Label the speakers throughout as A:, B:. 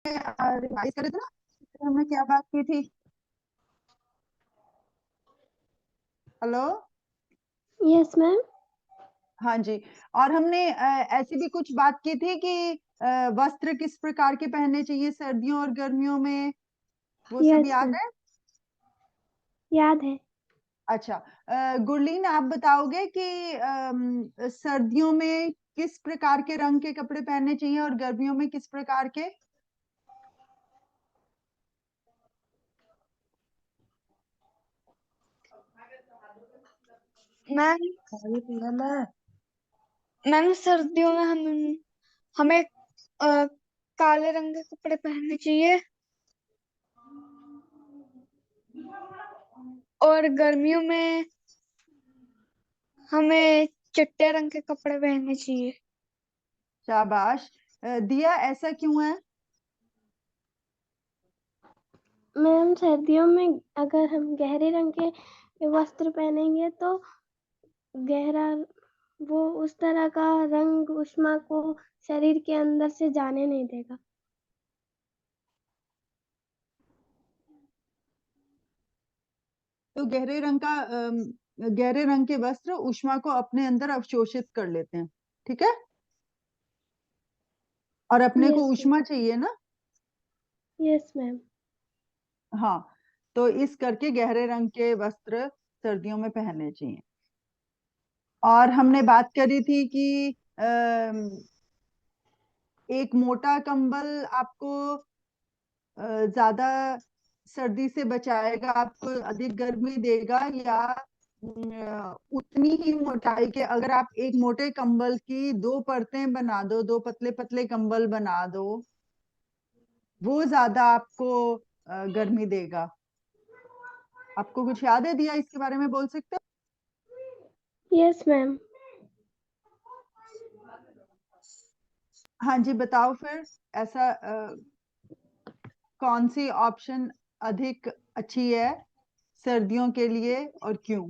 A: Revise करे थे ना, तो हमने क्या बात की थी? हेलो।
B: Yes ma'am.
A: हाँ जी। और हमने ऐसी भी कुछ बात की थी कि वस्त्र किस प्रकार के पहनने चाहिए सर्दियों और गर्मियों में, वो सब
B: यस
A: याद
B: मैम,
A: है?
B: याद है।
A: अच्छा। गुरलीन, आप बताओगे कि सर्दियों में किस प्रकार के रंग के कपड़े पहनने चाहिए और गर्मियों में किस प्रकार के?
C: मैम मैम सर्दियों में हमें काले रंग के कपड़े पहनने चाहिए और गर्मियों में हमें चिट्टे रंग के कपड़े पहनने चाहिए।
A: शाबाश। दिया, ऐसा क्यों है?
B: मैम सर्दियों में अगर हम गहरे रंग के वस्त्र पहनेंगे तो गहरा वो उस तरह का रंग ऊष्मा को शरीर के अंदर से जाने नहीं देगा।
A: तो गहरे रंग के वस्त्र ऊष्मा को अपने अंदर अवशोषित कर लेते हैं, ठीक है? और अपने को
B: यस मैम।
A: ऊष्मा चाहिए ना।
B: Yes ma'am.
A: हाँ। तो इस करके गहरे रंग के वस्त्र सर्दियों में पहनने चाहिए। और हमने बात करी थी कि एक मोटा कंबल आपको ज्यादा सर्दी से बचाएगा, आपको अधिक गर्मी देगा, या उतनी ही मोटाई के अगर आप एक मोटे कंबल की दो परतें बना दो, दो पतले पतले कंबल बना दो, वो ज्यादा आपको गर्मी देगा? आपको कुछ याद है दिया, इसके बारे में बोल सकते हो?
B: Yes ma'am.
A: हाँ जी, बताओ फिर। ऐसा कौन सी ऑप्शन अधिक अच्छी है सर्दियों के लिए और क्यों?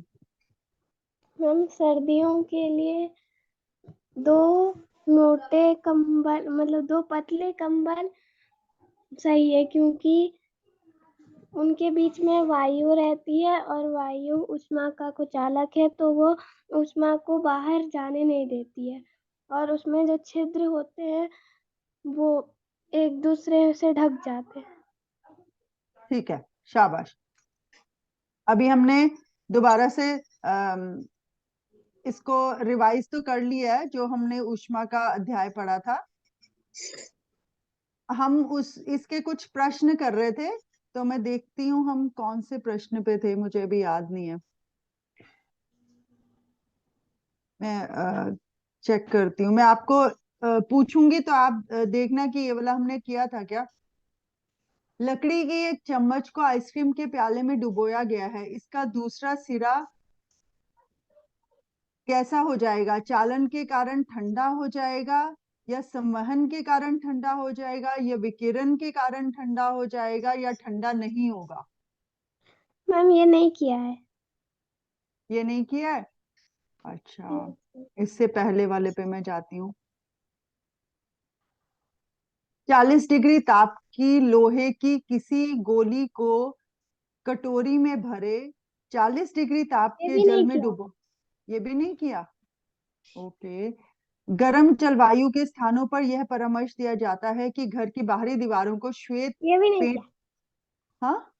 B: मैम सर्दियों के लिए दो मोटे कंबल मतलब दो पतले कंबल सही है, क्योंकि उनके बीच में वायु रहती है और वायु ऊष्मा का कुछ अलग है, तो वो ऊष्मा को बाहर जाने नहीं देती है और उसमें जो छिद्र होते हैं वो एक दूसरे से ढक जाते हैं।
A: ठीक है, शाबाश। अभी हमने दोबारा से इसको रिवाइज तो कर लिया है, जो हमने ऊष्मा का अध्याय पढ़ा था। हम उस इसके कुछ प्रश्न कर रहे थे, तो मैं देखती हूँ हम कौन से प्रश्न पे थे, मुझे अभी याद नहीं है। मैं चेक करती हूँ, मैं आपको पूछूंगी तो आप देखना कि ये वाला हमने किया था क्या। लकड़ी की एक चम्मच को आइसक्रीम के प्याले में डुबोया गया है, इसका दूसरा सिरा कैसा हो जाएगा? चालन के कारण ठंडा हो जाएगा, या संवहन के कारण ठंडा हो जाएगा, या विकिरण के कारण ठंडा हो जाएगा, या ठंडा नहीं होगा?
B: मैम ये नहीं किया है।
A: ये नहीं किया है? अच्छा।
B: Yes,
A: इससे पहले वाले पे मैं जाती हूँ। 40 डिग्री ताप की लोहे की किसी गोली को कटोरी में भरे, 40 डिग्री ताप
B: ये
A: के
B: भी
A: जल
B: नहीं
A: में
B: किया।
A: डुबो। ये भी नहीं किया? ओके। गर्म जलवायु के स्थानों पर यह परामर्श दिया जाता है कि घर की बाहरी दीवारों को श्वेत
B: ये भी नहीं
A: पेंट।
B: किया।
A: हाँ,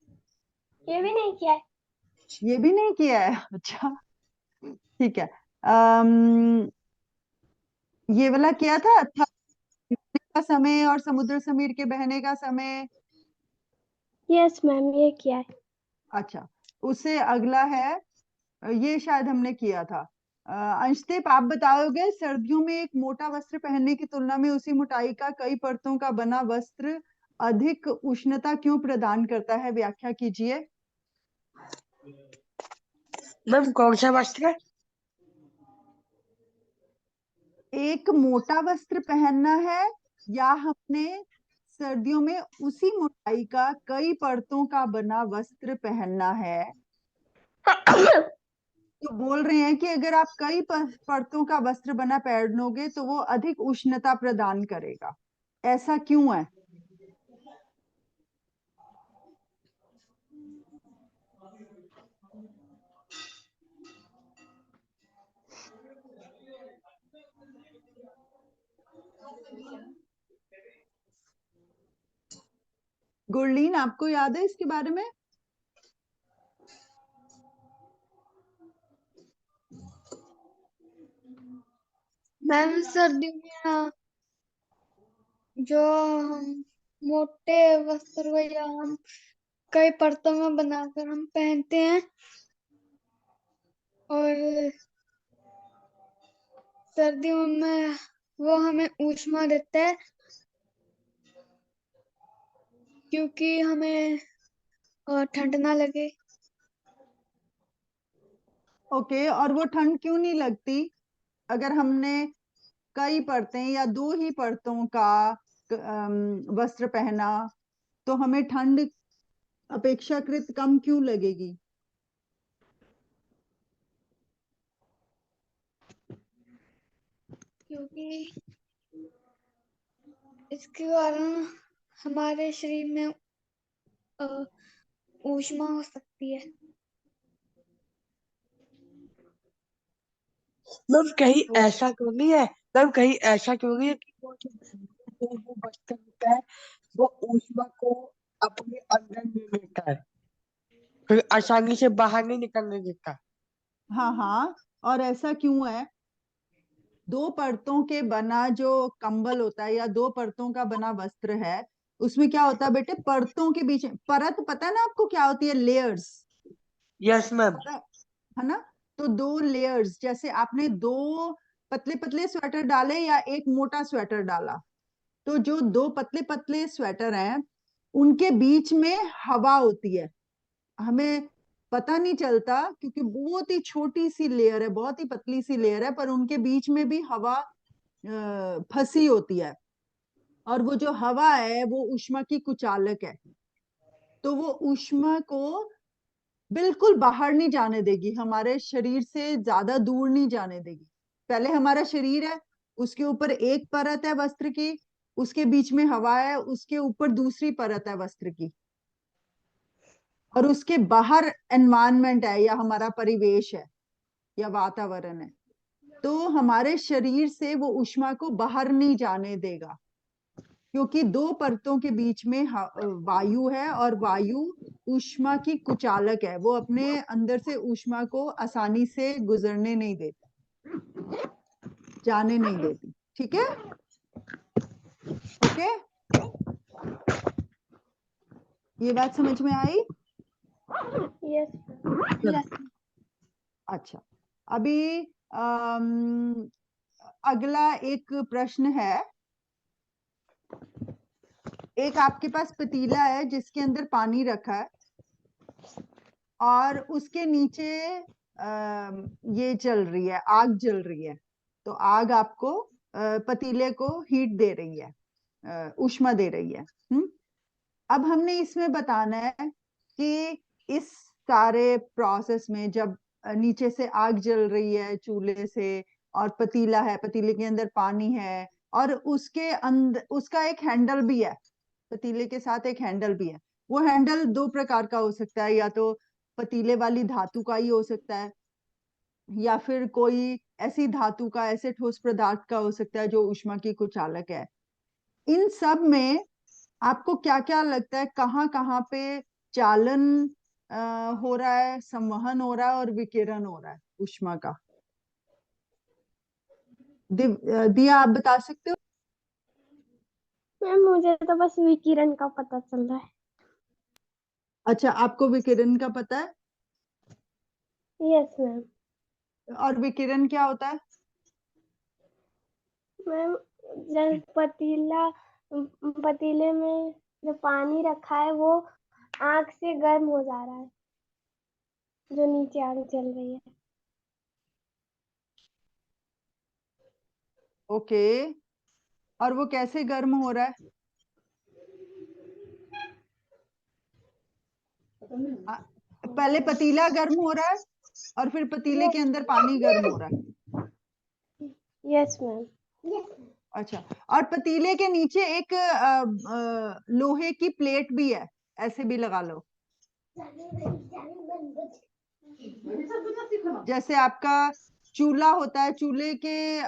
B: ये भी नहीं किया है।
A: ये भी नहीं किया है। अच्छा, ठीक है। अम्म ये वाला किया था का समय और समुद्र समीर के बहने का समय।
B: यस मैम ये किया है।
A: अच्छा। उससे अगला है, ये शायद हमने किया था। अंशदीप, आप बताओगे सर्दियों में एक मोटा वस्त्र पहनने की तुलना में उसी मोटाई का कई परतों का बना वस्त्र अधिक उष्णता क्यों प्रदान करता है? व्याख्या कीजिए।
C: मैम कौन सा वस्त्र?
A: एक मोटा वस्त्र पहनना है, या हमने सर्दियों में उसी मोटाई का कई परतों का बना वस्त्र पहनना है? तो बोल रहे हैं कि अगर आप कई परतों का वस्त्र बना पहनोगे तो वो अधिक उष्णता प्रदान करेगा। ऐसा क्यों है? गुरलीन, आपको याद है इसके बारे में?
C: मैम सर्दियों में जो हम मोटे वस्त्र या हम कई परतों में बनाकर हम पहनते हैं, और सर्दियों में वो हमें ऊष्मा देता है, क्योंकि हमें ठंड ना लगे।
A: ओके, और वो ठंड क्यों नहीं लगती? अगर हमने कई परतें या दो ही परतों का वस्त्र पहना तो हमें ठंड अपेक्षाकृत कम क्यों लगेगी?
C: क्योंकि इसके कारण हमारे शरीर में ऊष्मा हो सकती है।
D: मैम कहीं ऐसा क्यों नहीं है, मैम कहीं ऐसा क्यों नहीं है कि वो वस्त्र होता है वो ऊष्मा को अपने अंदर ले लेता है, फिर आसानी से बाहर नहीं निकलने देता।
A: हाँ हाँ, और ऐसा क्यों है? दो परतों के बना जो कंबल होता है या दो परतों का बना वस्त्र है, उसमें क्या होता है बेटे? परतों के बीच परत, पता है ना आपको क्या होती है? Layers,
D: yes ma'am.
A: है ना? तो दो लेयर्स, जैसे आपने दो पतले पतले स्वेटर डाले या एक मोटा स्वेटर डाला, तो जो दो पतले पतले स्वेटर हैं उनके बीच में हवा होती है। हमें पता नहीं चलता क्योंकि बहुत ही छोटी सी लेयर है, बहुत ही पतली सी लेयर है, पर उनके बीच में भी हवा फंसी होती है। और वो जो हवा है वो ऊष्मा की कुचालक है, तो वो ऊष्मा को बिल्कुल बाहर नहीं जाने देगी, हमारे शरीर से ज्यादा दूर नहीं जाने देगी। पहले हमारा शरीर है, उसके ऊपर एक परत है वस्त्र की, उसके बीच में हवा है, उसके ऊपर दूसरी परत है वस्त्र की, और उसके बाहर एनवायरनमेंट है या हमारा परिवेश है या वातावरण है। तो हमारे शरीर से वो ऊष्मा को बाहर नहीं जाने देगा, क्योंकि दो परतों के बीच में वायु है, और वायु ऊष्मा की कुचालक है, वो अपने अंदर से ऊष्मा को आसानी से गुजरने नहीं देती, जाने नहीं देती। ठीक है? ओके, ये बात समझ में आई?
B: यस।
A: अच्छा, अभी अगला एक प्रश्न है। एक आपके पास पतीला है जिसके अंदर पानी रखा है, और उसके नीचे ये चल रही है, आग जल रही है। तो आग आपको पतीले को हीट दे रही है, ऊष्मा दे रही है। अब हमने इसमें बताना है कि इस सारे प्रोसेस में जब नीचे से आग जल रही है चूल्हे से, और पतीला है, पतीले के अंदर पानी है, और उसके अंदर उसका एक हैंडल भी है, पतीले के साथ एक हैंडल भी है। वो हैंडल दो प्रकार का हो सकता है, या तो पतीले वाली धातु का ही हो सकता है, या फिर कोई ऐसी धातु का, ऐसे ठोस पदार्थ का हो सकता है जो ऊष्मा की कुचालक है। इन सब में आपको क्या क्या लगता है, कहाँ कहाँ पे चालन हो रहा है, संवहन हो रहा है, और विकिरण हो रहा है ऊष्मा का? दिया, आप बता सकते हो?
B: मैम मुझे तो बस विकिरण का पता चल रहा है।
A: अच्छा, आपको विकिरण का पता है?
B: Yes ma'am.
A: और विकिरण क्या होता है?
B: मैम जब पतीले में जो पानी रखा है वो आग से गर्म हो जा रहा है, जो नीचे आग जल रही है।
A: ओके, और वो कैसे गर्म हो रहा है? पहले पतीला गर्म हो रहा है, और फिर पतीले के अंदर पानी गर्म हो रहा है।
B: Yes ma'am.
A: अच्छा, और पतीले के नीचे एक लोहे की प्लेट भी है, ऐसे भी लगा लो। जैसे आपका चूल्हा होता है, चूल्हे के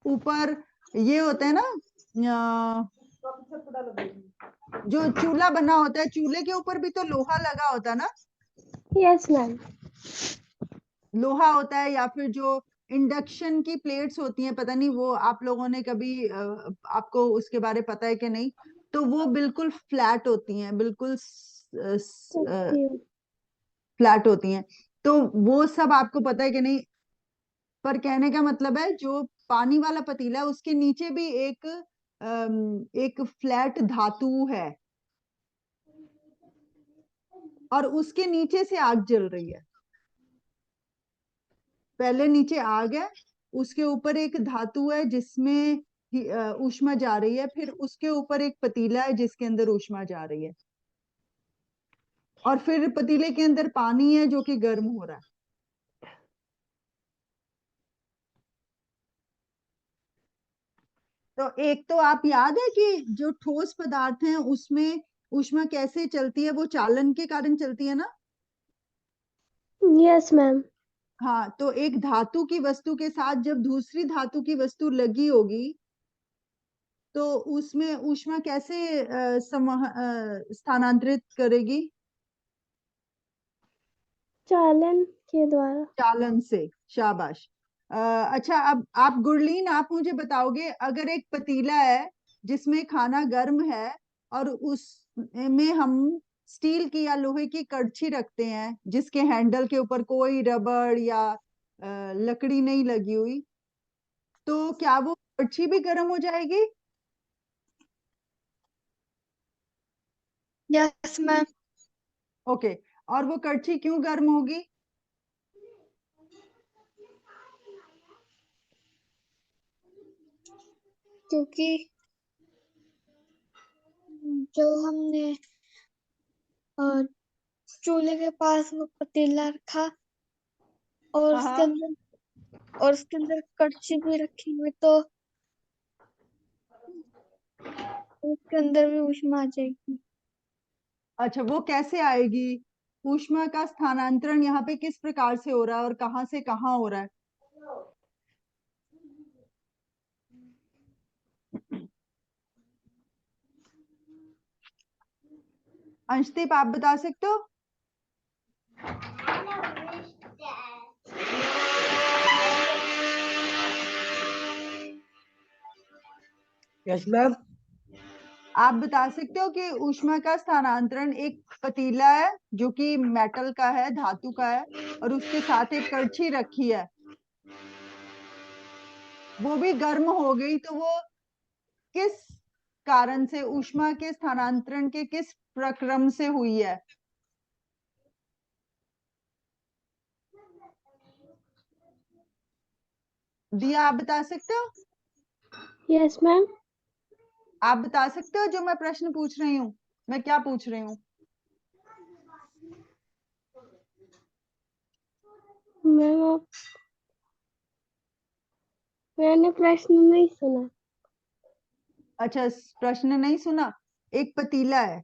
A: ऊपर ये होता है ना, जो चूल्हा बना होता है, चूल्हे के ऊपर भी तो लोहा लगा होता है ना,
B: यस मैम।
A: लोहा होता है, या फिर जो इंडक्शन की प्लेट्स होती हैं, पता नहीं वो आप लोगों ने कभी आपको उसके बारे पता है कि नहीं, तो वो बिल्कुल फ्लैट होती हैं, बिल्कुल फ्लैट होती हैं। तो वो सब आपको पता है कि नहीं, पर कहने का मतलब है जो पानी वाला पतीला है उसके नीचे भी एक फ्लैट धातु है, और उसके नीचे से आग जल रही है। पहले नीचे आग है, उसके ऊपर एक धातु है जिसमें ऊष्मा जा रही है, फिर उसके ऊपर एक पतीला है जिसके अंदर ऊष्मा जा रही है, और फिर पतीले के अंदर पानी है जो कि गर्म हो रहा है। तो एक तो आप याद है कि जो ठोस पदार्थ हैं उसमें ऊष्मा कैसे चलती है, वो चालन के कारण चलती है ना।
B: Yes ma'am.
A: हाँ, तो एक धातु की वस्तु के साथ जब दूसरी धातु की वस्तु लगी होगी तो उसमें ऊष्मा कैसे स्थानांतरित करेगी?
B: चालन के द्वारा।
A: चालन से, शाबाश। अच्छा, अब आप गुरलीन, आप मुझे बताओगे, अगर एक पतीला है जिसमें खाना गर्म है और उसमें हम स्टील की या लोहे की कड़छी रखते हैं जिसके हैंडल के ऊपर कोई रबड़ या लकड़ी नहीं लगी हुई, तो क्या वो कड़छी भी गर्म हो जाएगी?
C: Yes ma'am.
A: ओके, और वो कड़छी क्यों गर्म होगी?
C: क्योंकि जो हमने अ, चूल्हे के पास वो पतीला रखा और उसके
A: हाँ,
C: अंदर कड़छी भी रखी हुई, तो उसके अंदर भी ऊष्मा आ जाएगी।
A: अच्छा, वो कैसे आएगी? ऊष्मा का स्थानांतरण यहाँ पे किस प्रकार से हो रहा है और कहाँ से कहाँ हो रहा है? अंशदीप, आप बता सकते हो?
D: Yes ma'am.
A: आप बता सकते हो कि ऊष्मा का स्थानांतरण, एक पतीला है जो कि मेटल का है, धातु का है, और उसके साथ एक कड़छी रखी है, वो भी गर्म हो गई, तो वो किस कारण से, ऊष्मा के स्थानांतरण के किस प्रक्रम से हुई है? दिया, आप बता सकते हो?
B: Yes ma'am.
A: आप बता सकते हो जो मैं प्रश्न पूछ रही हूँ, मैं क्या पूछ रही हूँ?
B: मैम आप, मैंने प्रश्न नहीं सुना।
A: अच्छा, प्रश्न नहीं सुना। एक पतीला है,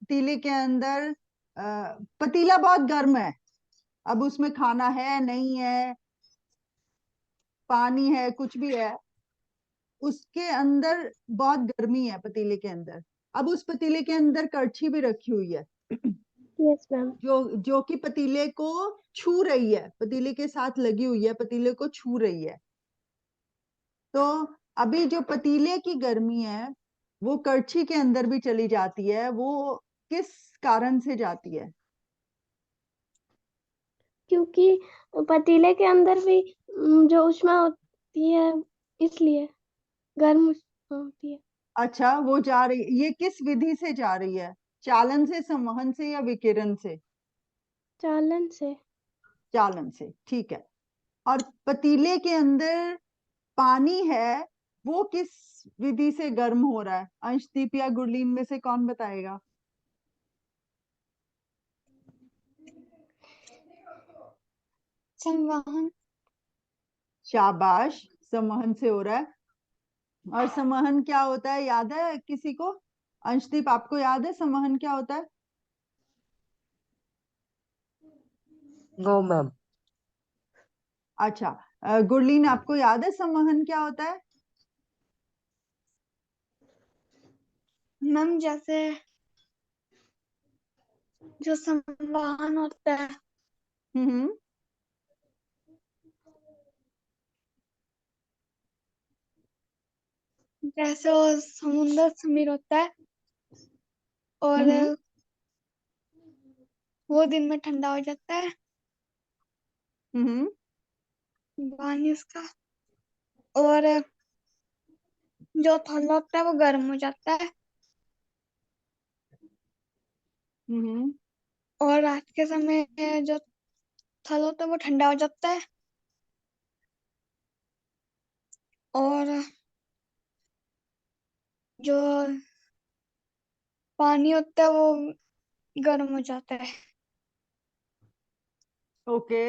A: पतीले के अंदर पतीला बहुत गर्म है, अब उसमें खाना है नहीं है, पानी है, कुछ भी है, उसके अंदर बहुत गर्मी है पतीले के अंदर। अब उस पतीले के अंदर कड़छी भी रखी हुई है
B: यस मैम।
A: जो कि पतीले को छू रही है, पतीले के साथ लगी हुई है, पतीले को छू रही है। तो अभी जो पतीले की गर्मी है वो कड़छी के अंदर भी चली जाती है, वो किस कारण से जाती है?
B: क्योंकि पतीले के अंदर भी जो ऊष्मा होती है, इसलिए गर्म ऊष्मा होती है।
A: अच्छा, वो जा रही, ये किस विधि से जा रही है? चालन से, संवहन से, या विकिरण से?
B: चालन से।
A: चालन से, ठीक है। और पतीले के अंदर पानी है, वो किस विधि से गर्म हो रहा है? अंशदीप या गुरलीन में से कौन बताएगा?
C: संवहन।
A: शाबाश, संवहन से हो रहा है। और संवहन क्या होता है, याद है किसी को? अंशदीप, आपको याद है संवहन क्या होता है?
D: No ma'am.
A: अच्छा, गुरलीन आपको याद है संवहन क्या होता है?
C: मैम जैसे जो संवहन होता है
A: हम्म।
C: जैसे वो समुद्र समीर होता है और
A: हम्म।
C: वो दिन में ठंडा हो जाता है
A: हम्म।
C: पानी उसका, और जो थल होता है वो गर्म हो जाता है,
A: हम्म।
C: और रात के समय जो थल होता है वो ठंडा हो जाता है, और जो पानी होता है वो गर्म हो जाता है।
A: ओके,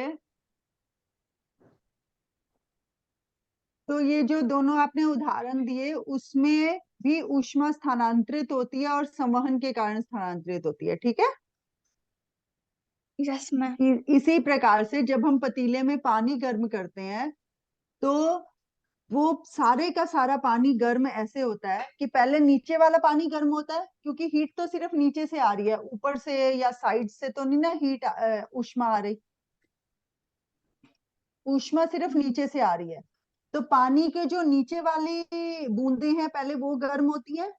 A: तो ये जो दोनों आपने उदाहरण दिए उसमें भी ऊष्मा स्थानांतरित होती है और संवहन के कारण स्थानांतरित होती है, ठीक है।
C: Yes ma'am.
A: इसी प्रकार से जब हम पतीले में पानी गर्म करते हैं तो वो सारे का सारा पानी गर्म ऐसे होता है कि पहले नीचे वाला पानी गर्म होता है, क्योंकि हीट तो सिर्फ नीचे से आ रही है, ऊपर से या साइड से तो नहीं ना हीट ऊष्मा आ रही। ऊष्मा सिर्फ नीचे से आ रही है, तो पानी के जो नीचे वाली बूंदें हैं पहले वो गर्म होती हैं,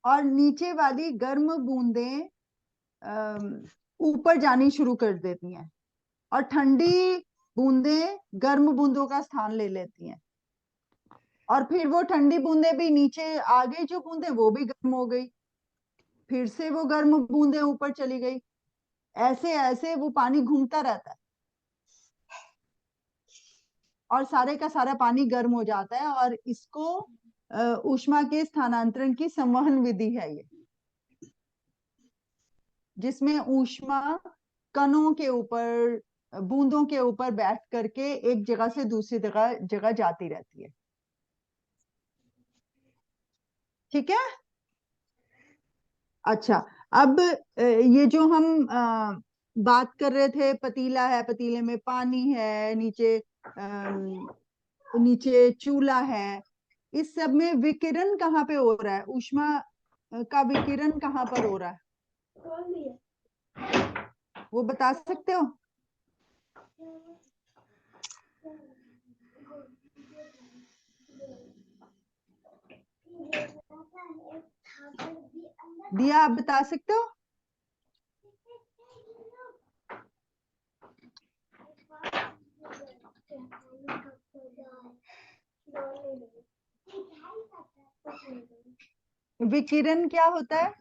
A: और नीचे वाली गर्म बूंदें ऊपर जानी शुरू कर देती हैं, और ठंडी बूंदें गर्म बूंदों का स्थान ले लेती हैं, और फिर वो ठंडी बूंदें भी नीचे आ गई, जो बूंदें वो भी गर्म हो गई, फिर से वो गर्म बूंदें ऊपर चली गई, ऐसे ऐसे वो पानी घूमता रहता है और सारे का सारा पानी गर्म हो जाता है, और इसको ऊष्मा के स्थानांतरण की संवहन विधि है ये, जिसमें ऊष्मा कणों के ऊपर, बूंदों के ऊपर बैठ करके एक जगह से दूसरी जगह जगह जाती रहती है, ठीक है। अच्छा, अब ये जो हम बात कर रहे थे, पतीला है, पतीले में पानी है, नीचे नीचे चूल्हा है, इस सब में विकिरण कहाँ पे हो रहा है? ऊष्मा का विकिरण कहाँ पर हो रहा है, वो बता सकते हो? दिया, आप बता सकते हो? विकिरण क्या होता है?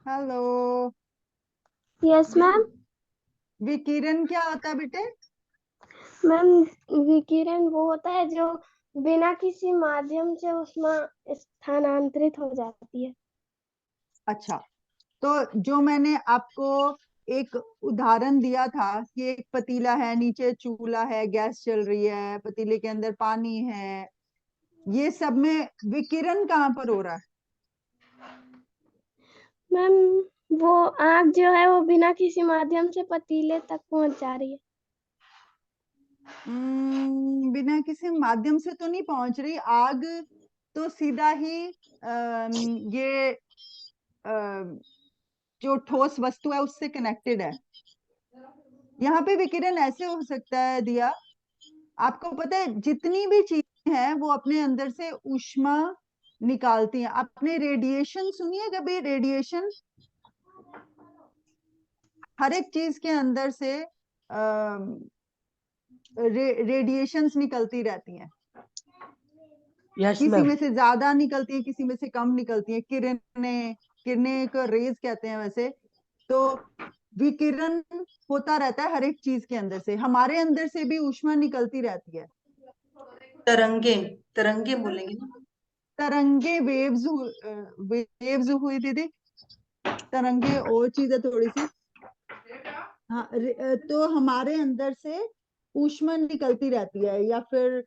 A: Hello,
B: yes ma'am.
A: विकिरण क्या होता है बेटे?
B: मैम विकिरण वो होता है जो बिना किसी माध्यम से उसमें स्थानांतरित हो जाती है।
A: अच्छा, तो जो मैंने आपको एक उदाहरण दिया था कि एक पतीला है, नीचे चूल्हा है, गैस चल रही है, पतीले के अंदर पानी है, ये सब में विकिरण कहाँ पर हो रहा है?
B: मैम वो आग जो है वो बिना किसी माध्यम से पतीले तक पहुंच जा रही है।
A: बिना किसी माध्यम से तो नहीं पहुंच रही आग, तो सीधा ही ये जो ठोस वस्तु है उससे कनेक्टेड है। यहाँ पे विकिरण ऐसे हो सकता है दिया, आपको पता है जितनी भी चीजें हैं वो अपने अंदर से ऊष्मा निकालती हैं। आपने रेडिएशन सुनी है कभी? रेडिएशन, हर एक चीज के अंदर से रेडिएशंस निकलती रहती हैं,
D: यस
A: किसी
D: मैम।
A: में से ज्यादा निकलती है, किसी में से कम निकलती है। किरणें, किरणें को रेज कहते हैं वैसे, तो विकिरण होता रहता है हर एक चीज के अंदर से, हमारे अंदर से भी ऊष्मा निकलती रहती है।
E: तरंगे, तरंगे बोलेंगे ना।
A: तरंगे, वेव्स, वेव्स हुई दीदी, तरंगे और चीज है थोड़ी सी। हाँ, तो हमारे अंदर से ऊष्मा निकलती रहती है, या फिर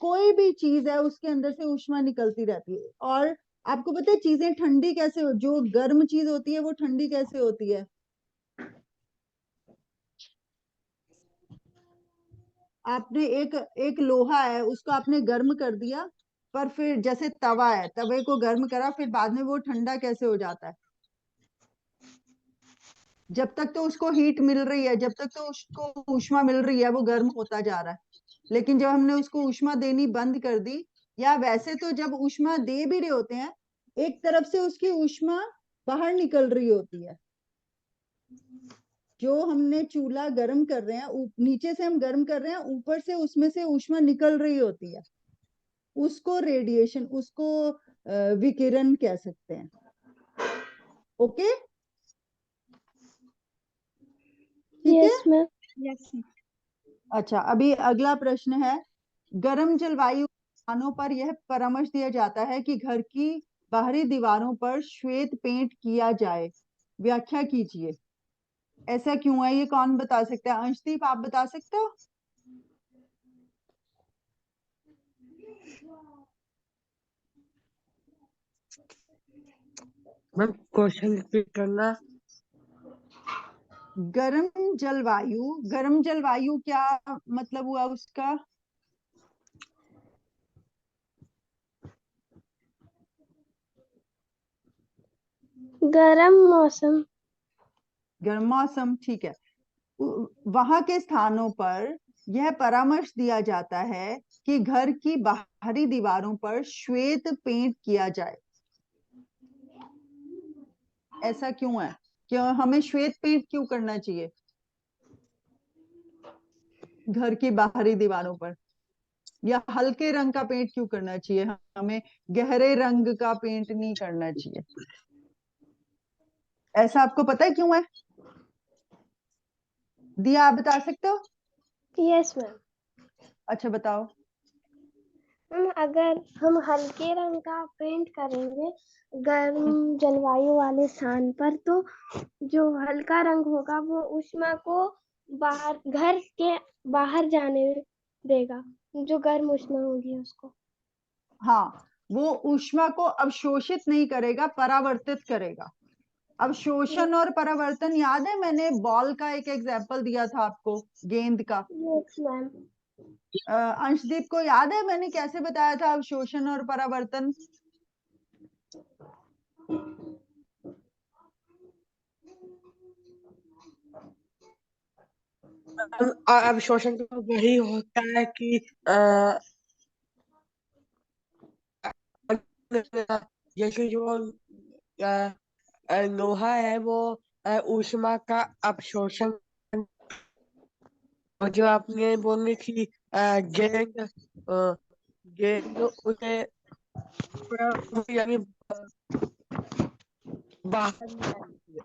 A: कोई भी चीज है उसके अंदर से ऊष्मा निकलती रहती है। और आपको पता है चीजें ठंडी कैसे हो, जो गर्म चीज होती है वो ठंडी कैसे होती है? आपने एक एक लोहा है, उसको आपने गर्म कर दिया, पर फिर जैसे तवा है, तवे को गर्म करा, फिर बाद में वो ठंडा कैसे हो जाता है? जब तक तो उसको हीट मिल रही है, जब तक तो उसको ऊष्मा मिल रही है, वो गर्म होता जा रहा है। लेकिन जब हमने उसको ऊष्मा देनी बंद कर दी, या वैसे तो जब ऊष्मा दे भी रहे होते हैं, एक तरफ से उसकी ऊष्मा बाहर निकल रही होती है। जो हमने चूल्हा गर्म कर रहे हैं, नीचे से हम गर्म कर रहे हैं, ऊपर से उसमें से ऊष्मा निकल रही होती है, उसको रेडिएशन, उसको विकिरण कह सकते हैं। ओके, ठीक है।
B: Yes ma'am.
C: यस।
A: अच्छा, अभी अगला प्रश्न है, गर्म जलवायु स्थानों पर यह परामर्श दिया जाता है कि घर की बाहरी दीवारों पर श्वेत पेंट किया जाए, व्याख्या कीजिए। ऐसा क्यों है, ये कौन बता सकता है? अंशदीप, आप बता सकते हो?
D: मैम क्वेश्चन रिपीट करना।
A: गर्म जलवायु क्या मतलब हुआ उसका?
B: गरम मौसम।
A: गर्म मौसम, ठीक है। वहां के स्थानों पर यह परामर्श दिया जाता है कि घर की बाहरी दीवारों पर श्वेत पेंट किया जाए। ऐसा क्यों है? क्यों हमें श्वेत पेंट क्यों करना चाहिए घर की बाहरी दीवारों पर? या हल्के रंग का पेंट क्यों करना चाहिए? हमें गहरे रंग का पेंट नहीं करना चाहिए। ऐसा आपको पता है क्यों है? दिया, आप बता सकते हो?
B: Yes ma'am.
A: अच्छा, बताओ।
B: अगर हम हल्के रंग का पेंट करेंगे गर्म जलवायु वाले स्थान पर, तो जो हल्का रंग होगा वो ऊष्मा को बाहर, घर के बाहर जाने देगा, जो गर्म ऊष्मा होगी उसको।
A: हाँ, वो ऊष्मा को अवशोषित नहीं करेगा, परावर्तित करेगा। अवशोषण और परावर्तन याद है, मैंने बॉल का एक एग्जाम्पल दिया था आपको, गेंद का।
B: Yes ma'am.
A: अंशदीप को याद है मैंने कैसे बताया था अवशोषण और परावर्तन?
D: अवशोषण तो वही होता है कि जैसे जो लोहा है वो ऊष्मा का अवशोषण। और जो आपने बोलने की गेंद गेंद उसे यानी बाहर नहीं आएगी।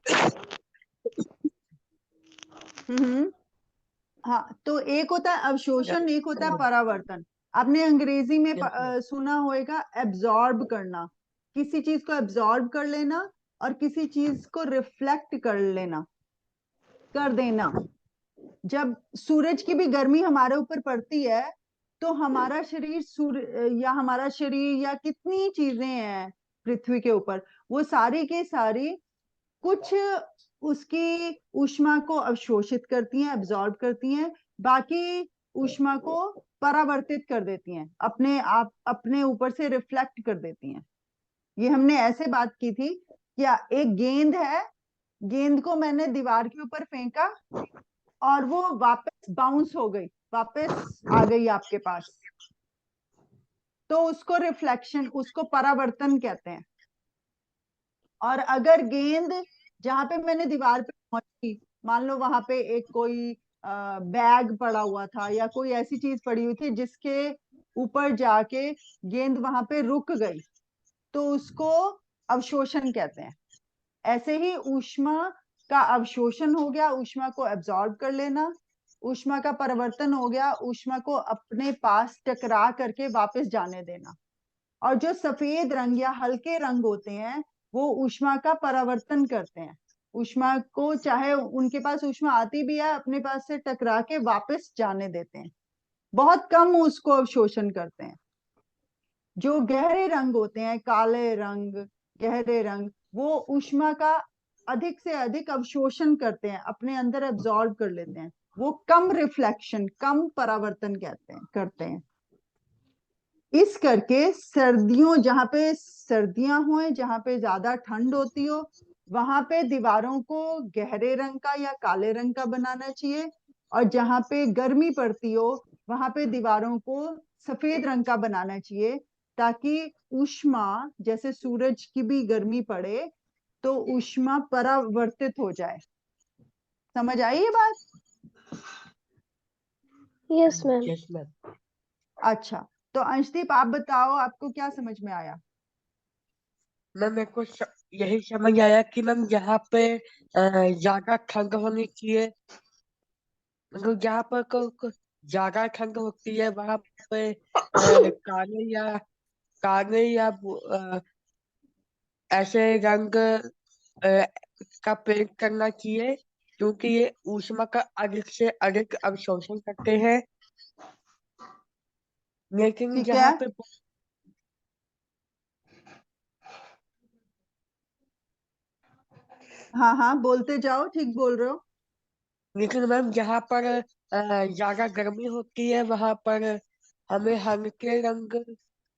A: हाँ, तो एक होता है अवशोषण, एक होता है परावर्तन। आपने अंग्रेजी में सुना होगा एब्जॉर्ब करना, किसी चीज को एब्जॉर्ब कर लेना और किसी चीज को रिफ्लेक्ट कर लेना, कर देना। जब सूरज की भी गर्मी हमारे ऊपर पड़ती है, तो हमारा शरीर सूर्य या हमारा शरीर या कितनी चीजें हैं पृथ्वी के ऊपर, वो सारी की सारी कुछ उसकी ऊष्मा को अवशोषित करती हैं, एब्जॉर्ब करती हैं, बाकी ऊष्मा को परावर्तित कर देती हैं, अपने आप अपने ऊपर से रिफ्लेक्ट कर देती हैं। ये हमने ऐसे बात की थी, क्या एक गेंद है, गेंद को मैंने दीवार के ऊपर फेंका और वो वापस बाउंस हो गई, वापस आ गई आपके पास, तो उसको रिफ्लेक्शन, उसको परावर्तन कहते हैं। और अगर गेंद जहां पे मैंने दीवार पे पहुंची, मान लो वहां पे एक कोई बैग पड़ा हुआ था या कोई ऐसी चीज पड़ी हुई थी जिसके ऊपर जाके गेंद वहां पे रुक गई, तो उसको अवशोषण कहते हैं। ऐसे ही ऊष्मा का अवशोषण हो गया, ऊष्मा को एब्जॉर्ब कर लेना। ऊष्मा का परिवर्तन हो गया, ऊष्मा को अपने पास टकरा करके वापस जाने देना। और जो सफेद रंग या हल्के रंग होते हैं, वो ऊष्मा का परावर्तन करते हैं। ऊष्मा को, चाहे उनके पास ऊष्मा आती भी है, अपने पास से टकरा के वापस जाने देते हैं, बहुत कम उसको अवशोषण करते हैं। जो गहरे रंग होते हैं, काले रंग, गहरे रंग, वो ऊष्मा का अधिक से अधिक अवशोषण करते हैं, अपने अंदर एब्जॉर्ब कर लेते हैं। वो कम रिफ्लेक्शन, कम परावर्तन करते हैं। इस करके सर्दियों, जहां पे सर्दियां हो, जहां पे ज्यादा ठंड होती हो, वहां पे दीवारों को गहरे रंग का या काले रंग का बनाना चाहिए, और जहां पे गर्मी पड़ती हो वहां पे दीवारों को सफेद रंग का बनाना चाहिए, ताकि ऊष्मा, जैसे सूरज की भी गर्मी पड़े तो ऊष्मा परावर्तित हो जाए। समझ आई ये बात?
B: Yes ma'am.
D: Yes ma'am.
A: अच्छा, तो अंशदीप आप बताओ, आपको क्या समझ में आया?
D: मैम मेरे को यही समझ आया कि मैम यहाँ पे ज्यादा ठंड होनी चाहिए, मतलब जहाँ पर ज्यादा ठंड होती है वहां पे काले या ऐसे रंग का पेंट करना चाहिए, क्योंकि ये ऊष्मा का अधिक से अधिक अवशोषण करते हैं। लेकिन
A: ठीक है, हाँ हाँ बोलते जाओ, ठीक बोल रहे हो।
D: मैम जहाँ पर ज्यादा गर्मी होती है वहां पर हमें हल्के रंग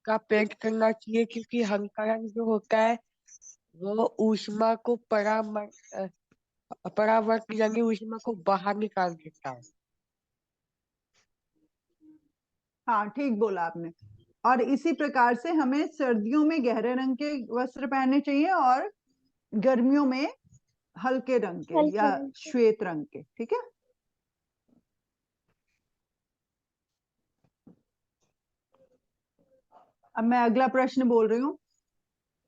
D: का पेंट करना चाहिए, क्योंकि हल्का रंग जो होता है वो ऊष्मा को परावर्त यानी ऊष्मा को बाहर निकाल देता है।
A: हाँ ठीक बोला आपने। और इसी प्रकार से हमें सर्दियों में गहरे रंग के वस्त्र पहनने चाहिए, और गर्मियों में हल्के रंग के
B: हल्के
A: या
B: रंग के।
A: श्वेत रंग के। ठीक है, अब मैं अगला प्रश्न बोल रही हूँ।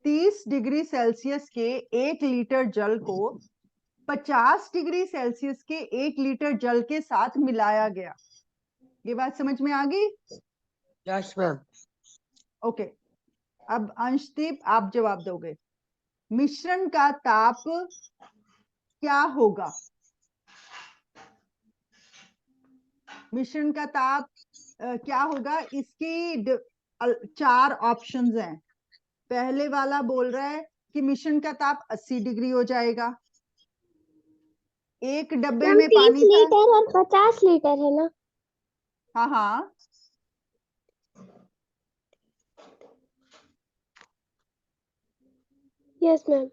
A: 30 डिग्री सेल्सियस के 1 लीटर जल को 50 डिग्री सेल्सियस के 1 लीटर जल के साथ मिलाया गया। ये बात समझ में आ गई?
D: Yes ma'am.
A: ओके, अब अंशदीप आप जवाब दोगे। मिश्रण का ताप क्या होगा? मिश्रण का ताप क्या होगा? इसकी 4 ऑप्शंस हैं। पहले वाला बोल रहा है कि मिश्रण का ताप 80 डिग्री हो जाएगा। एक डब्बे
B: मैम
A: में
B: 30
A: पानी था।
B: लीटर और 50 लीटर है ना?
A: हाँ हाँ,
B: यस मैम।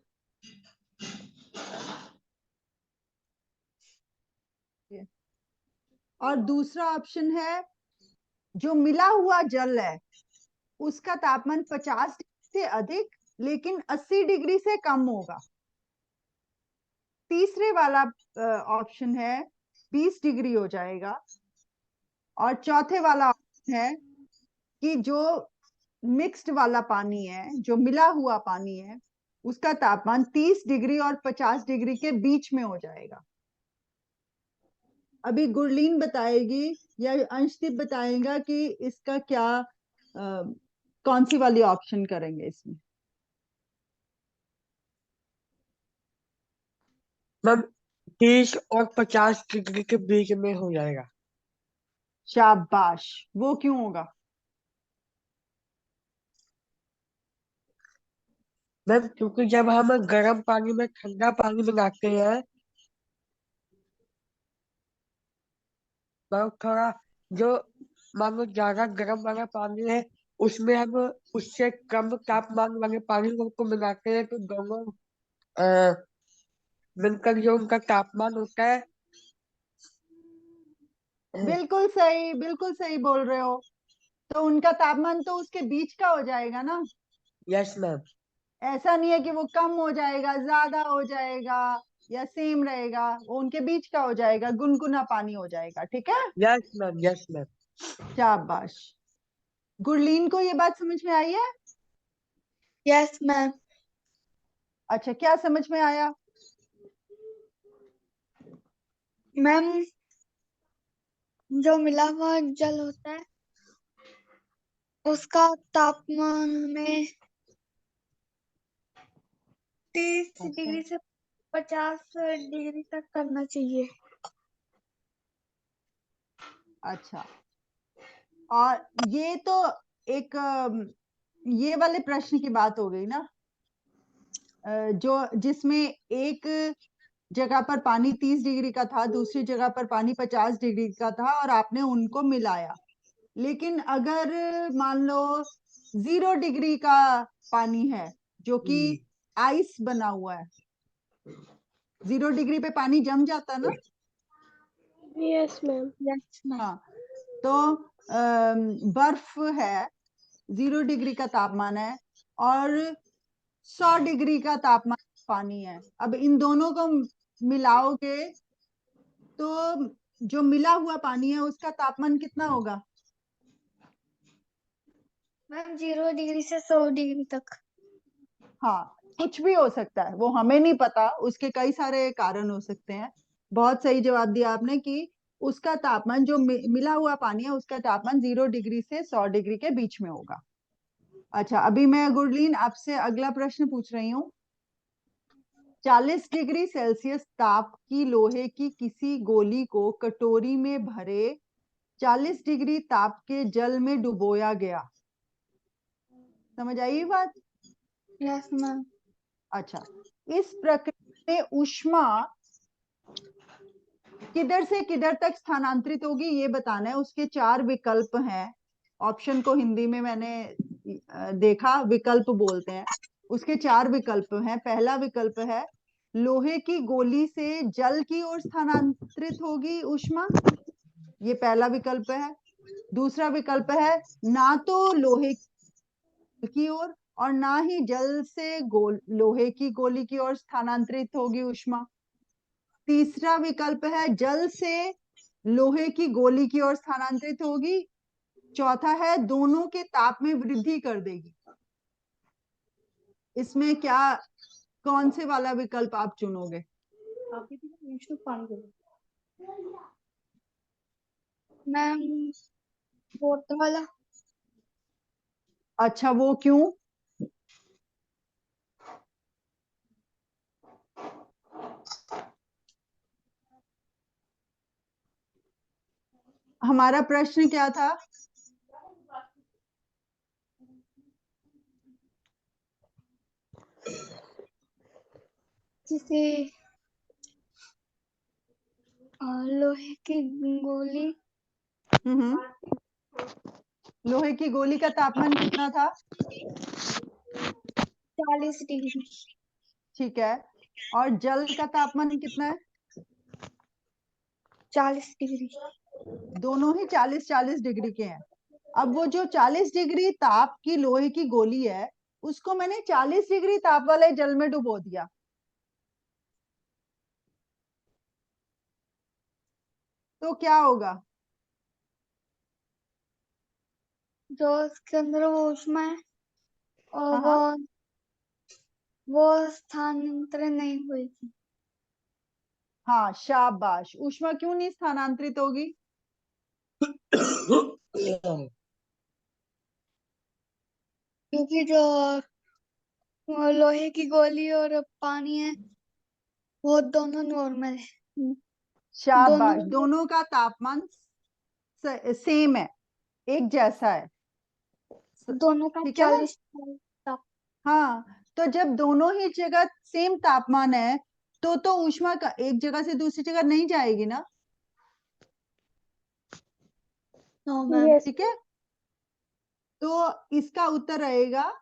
A: और दूसरा ऑप्शन है, जो मिला हुआ जल है उसका तापमान 50 डिग्री से अधिक लेकिन 80 डिग्री से कम होगा। तीसरे वाला ऑप्शन है 20 डिग्री हो जाएगा। और चौथे वाला ऑप्शन है कि जो मिक्स्ड वाला पानी है, जो मिला हुआ पानी है, उसका तापमान 30 डिग्री और 50 डिग्री के बीच में हो जाएगा। अभी गुरलीन बताएगी या अंशदीप बताएगा कि इसका क्या, कौन सी वाली ऑप्शन करेंगे इसमें।
D: मैम 30 और 50 डिग्री के बीच में हो जाएगा।
A: शाबाश, वो क्यों होगा?
D: मैम क्योंकि जब हम गर्म पानी में ठंडा पानी मिलाते हैं तो थोड़ा जो मान लो ज्यादा गर्म वाला पानी है उसमें हम उससे कम तापमान वाले पानी को मिलाते हैं, तो दोनों अ, मिलकर जो उनका तापमान होता है।
A: बिल्कुल सही, बिल्कुल सही बोल रहे हो। तो उनका तापमान तो उसके बीच का हो जाएगा ना।
D: Yes ma'am.
A: ऐसा नहीं है कि वो कम हो जाएगा, ज्यादा हो जाएगा या सेम रहेगा, वो उनके बीच का हो जाएगा, गुनगुना पानी हो जाएगा। ठीक है,
D: यस मैम। Yes ma'am.
A: शाबाश। गुरलीन को ये बात समझ में आई है?
C: Yes ma'am.
A: अच्छा, क्या समझ में आया?
C: मैम जो मिला हुआ जल होता है उसका तापमान हमें 30 डिग्री से 50 डिग्री तक करना चाहिए।
A: अच्छा, और ये तो एक ये वाले प्रश्न की बात हो गई ना, जो जिसमें एक जगह पर पानी 30 डिग्री का था, दूसरी जगह पर पानी 50 डिग्री का था और आपने उनको मिलाया। लेकिन अगर मान लो 0 डिग्री का पानी है जो कि आइस बना हुआ है, 0 डिग्री पे पानी जम जाता ना।
B: Yes ma'am.
C: Yes ma'am.
A: हाँ, तो बर्फ है, 0 डिग्री का तापमान है और 100 डिग्री का तापमान पानी है। अब इन दोनों को मिलाओगे तो जो मिला हुआ पानी है उसका तापमान कितना होगा?
C: मैम 0 डिग्री से 100 डिग्री तक।
A: हाँ, कुछ भी हो सकता है, वो हमें नहीं पता, उसके कई सारे कारण हो सकते हैं। बहुत सही जवाब दिया आपने कि उसका तापमान जो मिला हुआ पानी है उसका तापमान 0 डिग्री से 100 डिग्री के बीच में होगा। अच्छा, अभी मैं गुरलीन आपसे अगला प्रश्न पूछ रही हूँ। 40 डिग्री सेल्सियस ताप की लोहे की किसी गोली को कटोरी में भरे 40 डिग्री ताप के जल में डुबोया गया। समझ आई ये बात?
C: Yes ma'am.
A: अच्छा, इस प्रक्रिया में ऊष्मा किधर से किधर तक स्थानांतरित होगी ये बताना है। उसके 4 विकल्प हैं। ऑप्शन को हिंदी में मैंने देखा, विकल्प बोलते हैं। उसके 4 विकल्प हैं। पहला विकल्प है लोहे की गोली से जल की ओर स्थानांतरित होगी ऊष्मा, ये पहला विकल्प है। दूसरा विकल्प है ना तो लोहे की ओर और ना ही जल से लोहे की गोली की ओर स्थानांतरित होगी ऊष्मा। तीसरा विकल्प है जल से लोहे की गोली की ओर स्थानांतरित होगी। चौथा है दोनों के ताप में वृद्धि कर देगी। इसमें क्या, कौन से वाला विकल्प आप चुनोगे?
C: मैम फोर्थ वाला।
A: अच्छा, वो क्यों? हमारा प्रश्न क्या था?
C: जिसे लोहे की गोली
A: लोहे की गोली का तापमान कितना था?
C: 40 डिग्री।
A: ठीक है, और जल का तापमान कितना है?
C: 40 डिग्री।
A: दोनों ही 40-40 डिग्री के हैं। अब वो जो 40 डिग्री ताप की लोहे की गोली है उसको मैंने 40 डिग्री ताप वाले जल में डुबो दिया, तो क्या होगा?
C: जो उसके अंदर वो ऊष्मा है और
A: हाँ हाँ,
C: वो स्थानांतरित नहीं हुई।
A: हाँ, शाबाश। ऊष्मा क्यों नहीं स्थानांतरित होगी?
C: क्योंकि जो लोहे की गोली और पानी है वो दोनों नॉर्मल है। दोनों
A: शाबाश, दोनों का तापमान सेम है, एक जैसा है।
C: दोनों का
A: ठीक है ना?
C: 40 तक।
A: हाँ, तो जब दोनों ही जगह सेम तापमान है तो ऊष्मा का एक जगह से दूसरी जगह नहीं जाएगी ना।
C: No ma'am.
B: यस।
A: ठीक है, तो इसका उत्तर रहेगा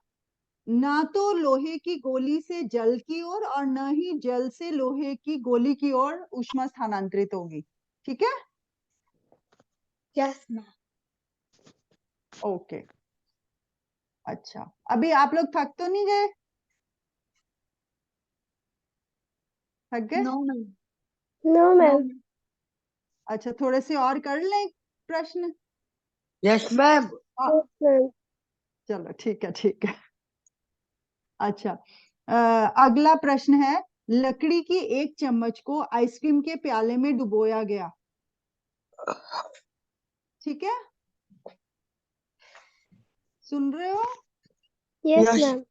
A: ना तो लोहे की गोली से जल की ओर और न ही जल से लोहे की गोली की ओर ऊष्मा स्थानांतरित होगी। ठीक है,
C: यस मैम।
A: ओके। अच्छा, अभी आप लोग थक तो नहीं गए? थक गए?
C: No ma'am.
B: No
C: no
B: ma'am.
C: Ma'am.
A: अच्छा, थोड़े से और कर लें प्रश्न।
D: Yes ma'am.
B: Yes ma'am.
A: चलो, ठीक है, ठीक है। अच्छा, अगला प्रश्न है लकड़ी की एक चम्मच को आइसक्रीम के प्याले में डुबोया गया। ठीक है, सुन रहे हो?
B: Yes
D: yes
B: ma'am.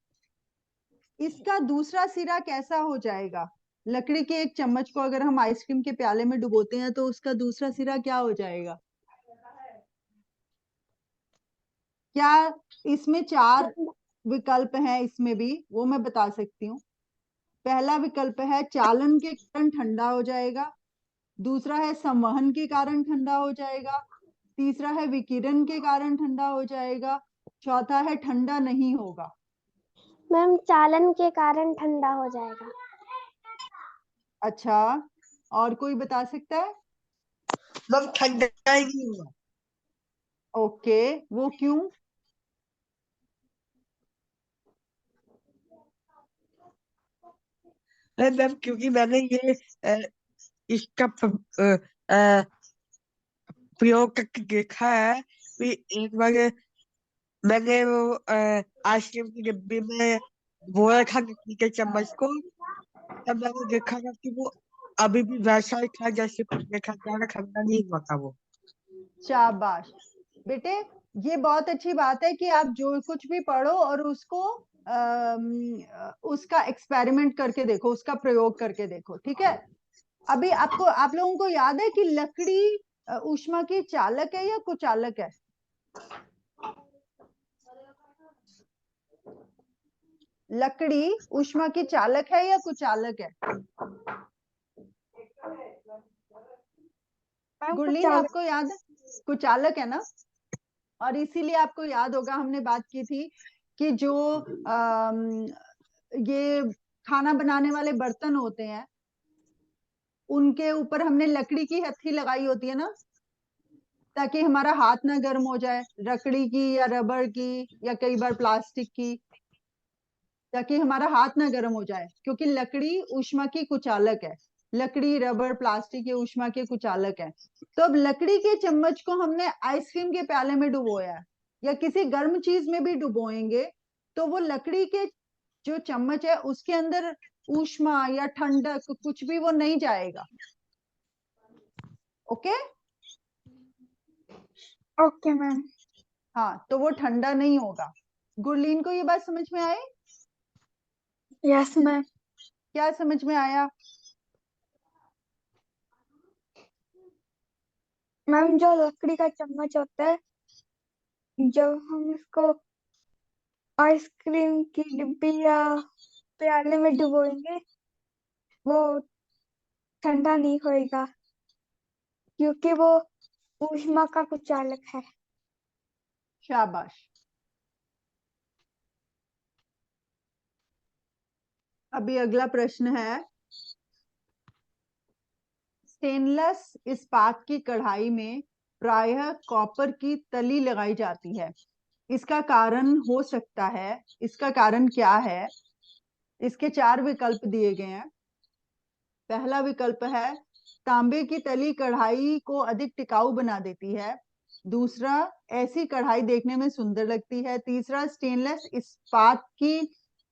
A: इसका दूसरा सिरा कैसा हो जाएगा? लकड़ी के एक चम्मच को अगर हम आइसक्रीम के प्याले में डुबोते हैं तो उसका दूसरा सिरा क्या हो जाएगा? क्या इसमें 4 विकल्प हैं, इसमें भी वो मैं बता सकती हूँ। पहला विकल्प है चालन के कारण ठंडा हो जाएगा, दूसरा है संवहन के कारण ठंडा हो जाएगा, तीसरा है विकिरण के कारण ठंडा हो जाएगा, चौथा है ठंडा नहीं होगा।
B: मैम चालन के कारण ठंडा हो जाएगा।
A: अच्छा, और कोई बता सकता है?
D: मैम ठंडा ही नहीं हुआ।
A: ओके, वो क्यों?
D: मैम क्योंकि मैंने ये इसका प्रयोग करके देखा है कि एक बार मैंने वो आइसक्रीम की डिब्बी में वो रखा लकड़ी के चम्मच को, तब मैंने देखा था कि वो अभी भी वैसा ही था जैसे देखा था, ठंडा नहीं हुआ था वो।
A: शाबाश बेटे, ये बहुत अच्छी बात है कि आप जो कुछ भी पढ़ो और उसको उसका एक्सपेरिमेंट करके देखो, उसका प्रयोग करके देखो, ठीक है। अभी आप लोगों को याद है कि लकड़ी ऊष्मा की चालक है या कुचालक है? लकड़ी ऊष्मा की चालक है या कुचालक है? गुरलीन, आपको याद है? कुचालक है ना। और इसीलिए आपको याद होगा हमने बात की थी कि जो ये खाना बनाने वाले बर्तन होते हैं उनके ऊपर हमने लकड़ी की हत्थी लगाई होती है ना, ताकि हमारा हाथ ना गर्म हो जाए, लकड़ी की या रबर की या कई बार प्लास्टिक की, ताकि हमारा हाथ ना गर्म हो जाए, क्योंकि लकड़ी ऊष्मा की कुचालक है। लकड़ी, रबर, प्लास्टिक ये ऊष्मा के कुचालक है। तो अब लकड़ी के चम्मच को हमने आइसक्रीम के प्याले में डुबोया है या किसी गर्म चीज में भी डुबोएंगे तो वो लकड़ी के जो चम्मच है उसके अंदर ऊष्मा या ठंडक कुछ भी वो नहीं जाएगा। Okay
C: okay ma'am.
A: हाँ, तो वो ठंडा नहीं होगा। गुरलीन को ये बात समझ में आई?
C: Yes ma'am.
A: क्या समझ में आया?
C: मैम जो लकड़ी का चम्मच होता है, जब हम इसको आइसक्रीम की डिब्बी या प्याले में डुबोएंगे वो ठंडा नहीं होएगा, क्योंकि वो ऊष्मा का कुचालक है।
A: शाबाश। अभी अगला प्रश्न है, स्टेनलेस इस्पात की कढ़ाई में प्रायः कॉपर की तली लगाई जाती है, इसका कारण हो सकता है, इसका कारण क्या है? इसके 4 विकल्प दिए गए हैं। पहला विकल्प है तांबे की तली कढ़ाई को अधिक टिकाऊ बना देती है, दूसरा ऐसी कढ़ाई देखने में सुंदर लगती है, तीसरा स्टेनलेस इस्पात की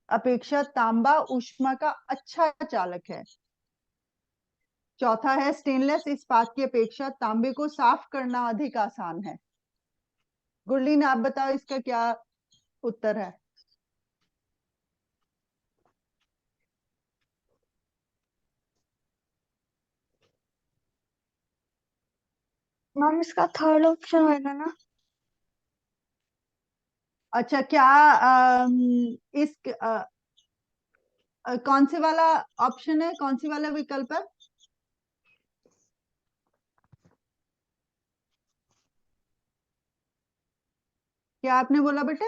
A: अपेक्षा तांबा ऊष्मा का अच्छा चालक है, चौथा है स्टेनलेस इस्पात की अपेक्षा तांबे को साफ करना अधिक आसान है। गुरलीन, आप बताओ इसका क्या उत्तर है?
C: मैम इसका थर्ड ऑप्शन होगा ना।
A: अच्छा, क्या इस कौन से वाला ऑप्शन है, कौन सी वाला विकल्प है? क्या आपने बोला बेटे?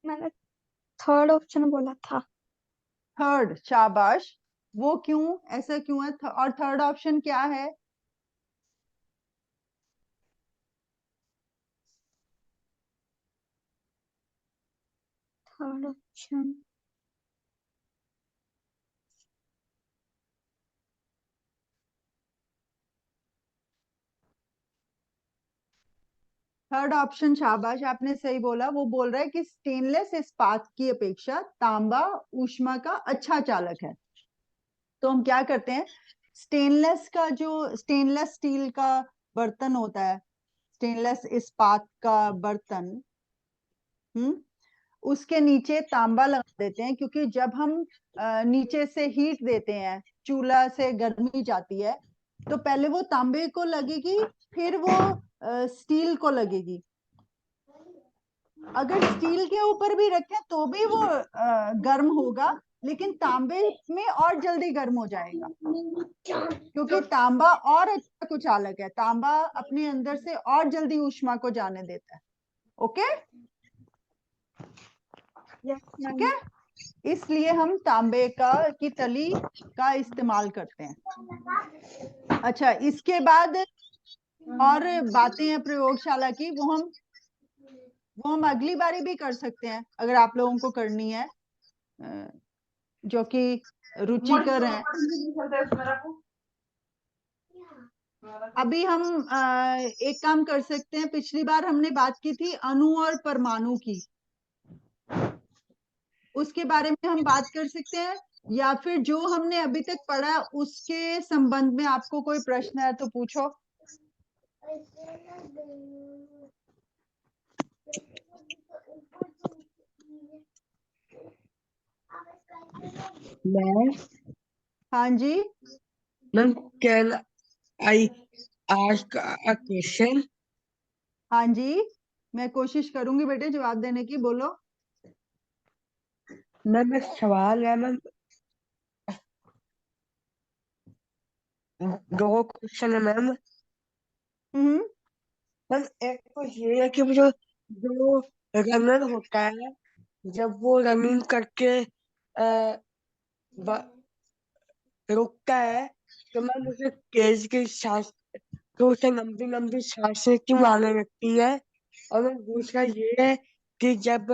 C: मैंने थर्ड ऑप्शन बोला था।
A: थर्ड, शाबाश। वो क्यों, ऐसा क्यों है? और थर्ड ऑप्शन क्या है?
C: थर्ड ऑप्शन
A: थर्ड ऑप्शन, शाबाश, आपने सही बोला। वो बोल रहा है कि स्टेनलेस इस्पात की अपेक्षा तांबा ऊष्मा का अच्छा चालक है। तो हम क्या करते हैं, स्टेनलेस का जो स्टेनलेस स्टील का बर्तन होता है, स्टेनलेस इस्पात का बर्तन, उसके नीचे तांबा लगा देते हैं, क्योंकि जब हम नीचे से हीट देते हैं, चूल्हा से गर्मी जाती है, तो पहले वो तांबे को लगेगी, फिर वो स्टील को लगेगी। अगर स्टील के ऊपर भी रखें तो भी वो गर्म होगा, लेकिन तांबे में और जल्दी गर्म हो जाएगा, क्योंकि तांबा और अच्छा कुछ अलग है, तांबा अपने अंदर से और जल्दी ऊष्मा को जाने देता है। ओके, ठीक है, इसलिए हम तांबे की तली का इस्तेमाल करते हैं। अच्छा, इसके बाद और बातें हैं प्रयोगशाला की, वो हम अगली बारी भी कर सकते हैं, अगर आप लोगों को करनी है, जो कि रुचिकर है। अभी हम एक काम कर सकते हैं, पिछली बार हमने बात की थी अणु और परमाणु की, उसके बारे में हम बात कर सकते हैं, या फिर जो हमने अभी तक पढ़ा उसके संबंध में आपको कोई प्रश्न है तो पूछो।
D: मैम
A: हाँ जी,
D: ma'am can I ask a question?
A: हाँ जी, मैं कोशिश करूंगी बेटे जवाब देने की, बोलो।
D: मैम एक सवाल है मैम, दो क्वेश्चन है मैम।
A: हम्म
D: मैम एक तो ये है कि वो जो रनर होता है, जब वो रनिंग करके ब- रुकता है, तो मैम उसे तेज की सांस, तो उसे लंबी लंबी सांसें क्यों आने लगती है? और मैम दूसरा ये है कि जब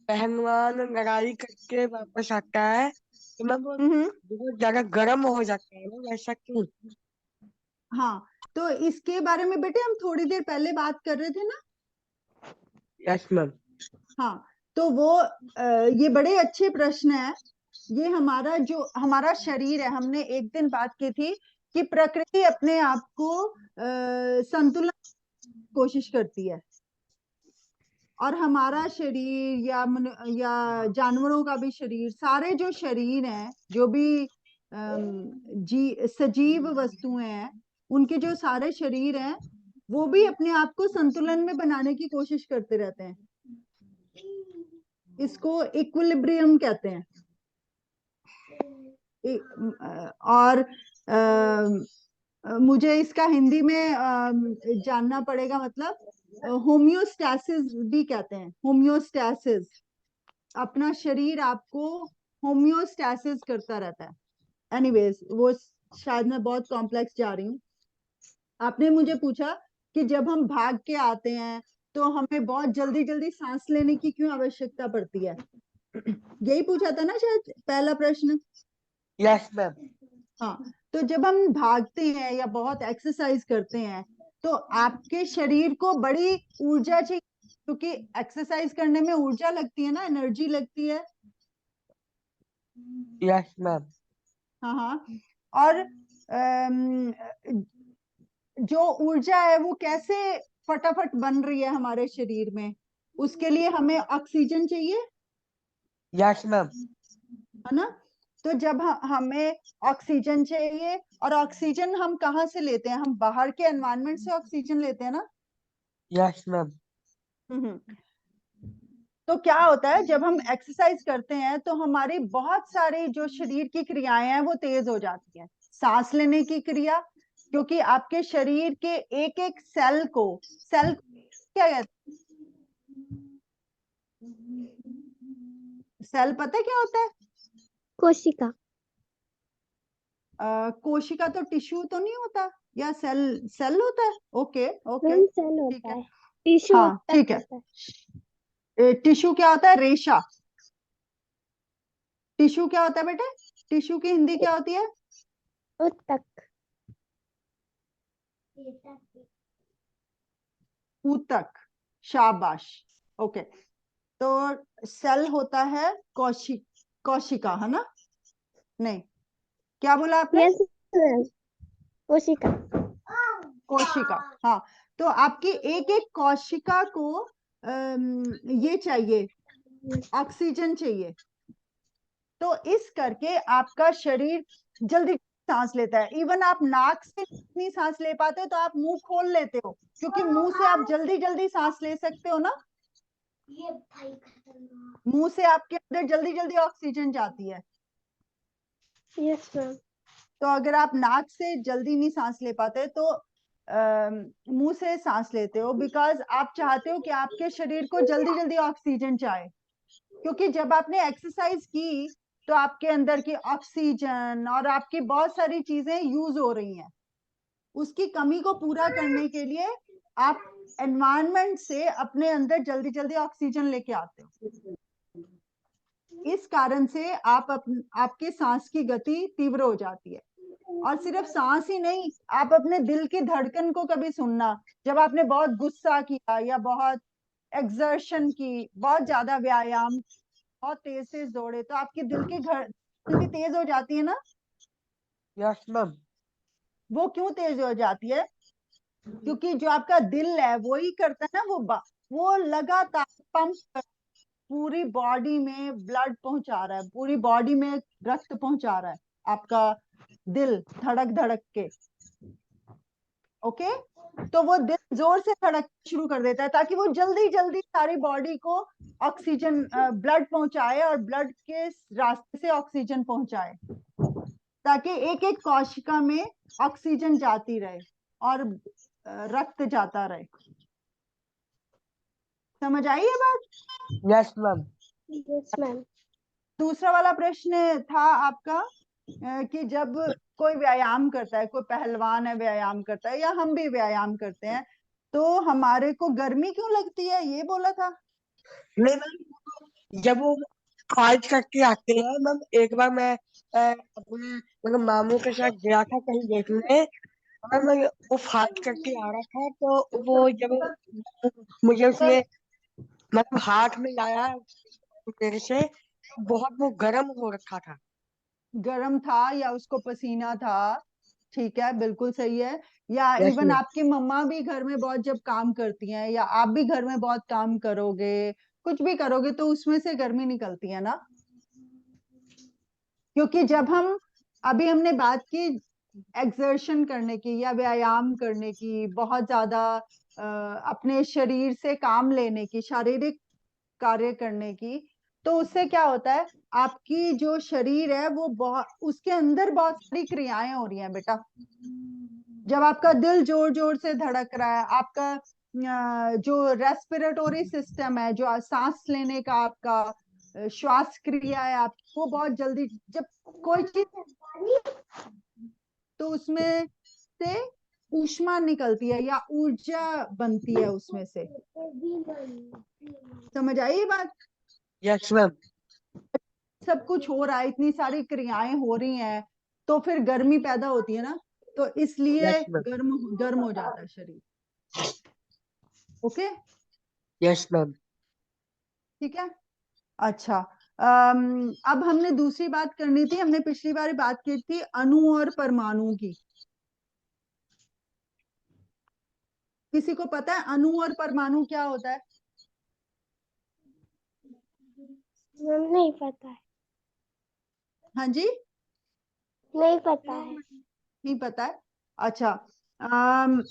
D: पहलवान लड़ाई करके वापस आता है, तो मैम वो
A: हम्म
D: बहुत ज्यादा गर्म हो जाता है, मैम ऐसा क्यों?
A: हाँ, तो इसके बारे में बेटे हम थोड़ी देर पहले बात कर रहे थे ना।
D: Yes ma'am.
A: हाँ, तो वो ये बड़े अच्छे प्रश्न है। ये हमारा शरीर है, हमने एक दिन बात की थी कि प्रकृति अपने आप को संतुलन कोशिश करती है, और हमारा शरीर या जानवरों का भी शरीर, सारे जो शरीर हैं, जो भी सजीव वस्तुएं हैं, उनके जो सारे शरीर हैं, वो भी अपने आप को संतुलन में बनाने की कोशिश करते रहते हैं। इसको इक्विलिब्रियम कहते हैं। और मुझे इसका हिंदी में जानना पड़ेगा, मतलब होम्योस्टैसिस भी कहते हैं, होम्योस्टैसिस। अपना शरीर आपको होम्योस्टैसिस करता रहता है। एनीवेज, वो शायद मैं बहुत कॉम्प्लेक्स जा रही हूँ। आपने मुझे पूछा कि जब हम भाग के आते हैं तो हमें बहुत जल्दी जल्दी सांस लेने की क्यों आवश्यकता पड़ती है, यही पूछा था ना शायद पहला प्रश्न।
D: Yes ma'am.
A: हाँ, तो जब हम भागते हैं या बहुत एक्सरसाइज करते हैं, तो आपके शरीर को बड़ी ऊर्जा चाहिए, क्योंकि एक्सरसाइज करने में ऊर्जा लगती है ना, एनर्जी लगती है।
D: Yes ma'am.
A: हाँ हाँ, और जो ऊर्जा है वो कैसे फटाफट बन रही है हमारे शरीर में, उसके लिए हमें ऑक्सीजन चाहिए,
D: यस मैम।
A: है ना। तो जब हमें ऑक्सीजन चाहिए, और ऑक्सीजन हम कहाँ से लेते हैं, हम बाहर के एनवायरनमेंट से ऑक्सीजन लेते हैं ना।
D: Yes ma'am.
A: हम्म तो क्या होता है, जब हम एक्सरसाइज करते हैं तो हमारी बहुत सारी जो शरीर की क्रियाएं हैं वो तेज हो जाती हैं। सांस लेने की क्रिया, क्योंकि आपके शरीर के एक एक सेल क्या कहते हैं, सेल पता है क्या होता है?
B: कोशिका।
A: कोशिका तो टिश्यू तो नहीं होता, या सेल सेल होता है। ओके ओके,
B: मैम सेल
A: ठीक
B: होता
A: है।
B: है, टिश्यू
A: हाँ
B: उत्तक
A: ठीक है,
B: होता है।
A: टिश्यू क्या होता है? रेशा। टिश्यू क्या होता है बेटे? टिश्यू की हिंदी क्या होती है?
B: उत्तक।
A: ऊतक, शाबाश। ओके, तो सेल होता है कोशिका, है ना? नहीं, क्या बोला आपने?
B: यस मैम, कोशिका।
A: कोशिका, हाँ। तो आपकी एक एक कोशिका को ये चाहिए, ऑक्सीजन चाहिए। तो इस करके आपका शरीर जल्दी सांस लेता है। इवन आप नाक से नहीं सांस ले पाते हो तो आप मुंह खोल लेते हो, क्योंकि मुंह से आप जल्दी जल्दी सांस ले सकते हो ना। मुंह से आपके अंदर जल्दी जल्दी ऑक्सीजन जाती है।
B: Yes ma'am.
A: तो अगर आप नाक से जल्दी नहीं सांस ले पाते तो मुंह से सांस लेते हो, बिकॉज आप चाहते हो कि आपके शरीर को जल्दी जल्दी ऑक्सीजन जाए। क्योंकि जब आपने एक्सरसाइज की तो आपके अंदर की ऑक्सीजन और आपकी बहुत सारी चीजें यूज हो रही हैं। उसकी कमी को पूरा करने के लिए आप एनवायरनमेंट से अपने अंदर जल्दी जल्दी ऑक्सीजन लेके आते हो। इस कारण से आपके सांस की गति तीव्र हो जाती है। और सिर्फ सांस ही नहीं, आप अपने दिल की धड़कन को कभी सुनना। जब आपने बहुत गुस्सा किया या बहुत एक्सर्शन की, बहुत ज्यादा व्यायाम, बहुत तेज तेज दौड़े, तो आपकी दिल की धड़कन भी तेज हो जाती है ना।
D: Yes ma'am.
A: वो क्यों तेज हो जाती है? क्योंकि जो आपका दिल है वो ही करता है ना, वो लगातार पंप पूरी बॉडी में ब्लड पहुंचा रहा है, पूरी बॉडी में रक्त पहुंचा रहा है आपका दिल धड़क धड़क के। ओके, तो वो दिल जोर से धड़क शुरू कर देता है ताकि वो जल्दी जल्दी सारी बॉडी को ऑक्सीजन ब्लड पहुंचाए और ब्लड के रास्ते से ऑक्सीजन पहुंचाए, ताकि एक एक कोशिका में ऑक्सीजन जाती रहे और रक्त जाता रहे। समझ आई ये बात?
D: Yes ma'am.
B: Yes ma'am.
A: दूसरा वाला प्रश्न था आपका कि जब कोई व्यायाम करता है, कोई पहलवान है व्यायाम करता है, या हम भी व्यायाम करते हैं, तो हमारे को गर्मी क्यों लगती है, ये बोला था।
D: नहीं मैम, जब वो फाइट करके आते हैं मैम, एक बार मैं अपने मतलब मामू के साथ गया था कहीं देखने। मैं वो फाइट करके आ रहा था, तो वो जब मुझे उसने मतलब हाथ में लाया मेरे से, बहुत वो गर्म हो रखा था।
A: गर्म था या उसको पसीना था? ठीक है, बिल्कुल सही है। या
D: यस
A: इवन
D: मैम।
A: आपकी मम्मा भी घर में बहुत जब काम करती हैं, या आप भी घर में बहुत काम करोगे, कुछ भी करोगे, तो उसमें से गर्मी निकलती है ना। क्योंकि जब हम अभी हमने बात की एक्सर्शन करने की या व्यायाम करने की, बहुत ज्यादा अपने शरीर से काम लेने की, शारीरिक कार्य करने की, तो उससे क्या होता है, आपकी जो शरीर है वो बहुत, उसके अंदर बहुत सारी क्रियाएं हो रही हैं बेटा। जब आपका दिल जोर जोर से धड़क रहा है, आपका जो रेस्पिरेटरी सिस्टम है, जो सांस लेने का आपका श्वास क्रिया है, आप वो बहुत जल्दी, जब कोई चीज, तो उसमें से ऊष्मा निकलती है या ऊर्जा बनती है उसमें से। समझ आई ये बात?
D: Yes ma'am.
A: सब कुछ हो रहा है, इतनी सारी क्रियाएं हो रही हैं, तो फिर गर्मी पैदा होती है ना, तो इसलिए
D: यस मैम।
A: गर्म गर्म हो जाता है शरीर। Okay,
D: yes ma'am.
A: ठीक है। अच्छा, अब हमने दूसरी बात करनी थी। हमने पिछली बार बात की थी अणु और परमाणु की। किसी को पता है अणु और परमाणु क्या होता है?
B: मैम नहीं पता है।
A: हाँ जी,
B: नहीं पता है।
A: नहीं पता है। अच्छा, अम,